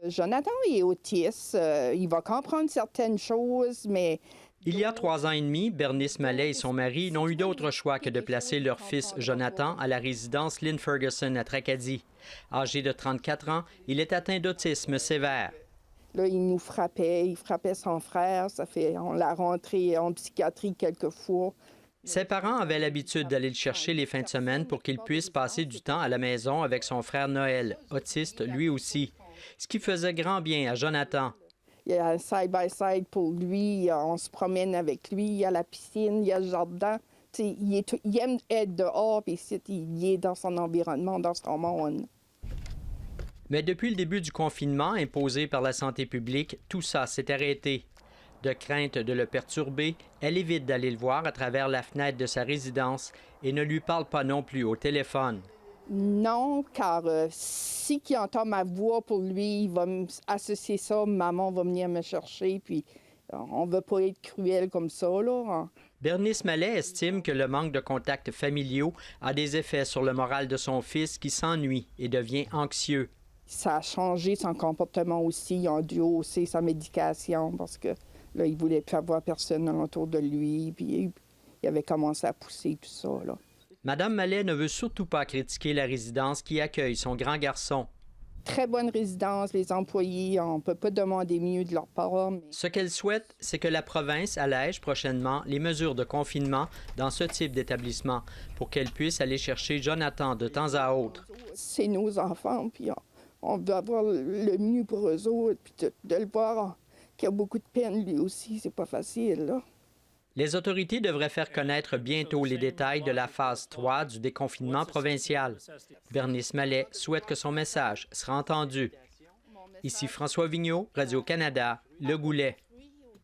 Jonathan est autiste. Il va comprendre certaines choses, mais... Il y a 3 ans et demi, Bernice Mallet et son mari n'ont eu d'autre choix que de placer leur fils Jonathan à la résidence Lynn Ferguson à Tracadie. Âgé de 34 ans, il est atteint d'autisme sévère. Là, il frappait son frère. On l'a rentré en psychiatrie quelques fois. Ses parents avaient l'habitude d'aller le chercher les fins de semaine pour qu'il puisse passer du temps à la maison avec son frère Noël, autiste lui aussi, ce qui faisait grand bien à Jonathan. Il y a un side-by-side pour lui, on se promène avec lui, il y a la piscine, il y a le jardin. Il aime être dehors, puis il est dans son environnement, dans son monde. Mais depuis le début du confinement imposé par la santé publique, tout ça s'est arrêté. De crainte de le perturber, elle évite d'aller le voir à travers la fenêtre de sa résidence et ne lui parle pas non plus au téléphone. Non, car si il entend ma voix pour lui, il va associer ça, maman va venir me chercher, puis on ne veut pas être cruel comme ça, là. Bernice Mallet estime que le manque de contacts familiaux a des effets sur le moral de son fils qui s'ennuie et devient anxieux. Ça a changé son comportement aussi, il a dû hausser sa médication parce que là, il ne voulait plus avoir personne autour de lui, puis il avait commencé à pousser tout ça, là. Madame Mallet ne veut surtout pas critiquer la résidence qui accueille son grand garçon. Très bonne résidence, les employés, on ne peut pas demander mieux de leur part. Mais... Ce qu'elle souhaite, c'est que la province allège prochainement les mesures de confinement dans ce type d'établissement pour qu'elle puisse aller chercher Jonathan de temps à autre. C'est nos enfants, puis on veut avoir le mieux pour eux autres, puis de le voir qu'il a beaucoup de peine lui aussi, c'est pas facile, là. Les autorités devraient faire connaître bientôt les détails de la phase 3 du déconfinement provincial. Bernice Mallet souhaite que son message sera entendu. Ici François Vigneault, Radio-Canada, Le Goulet.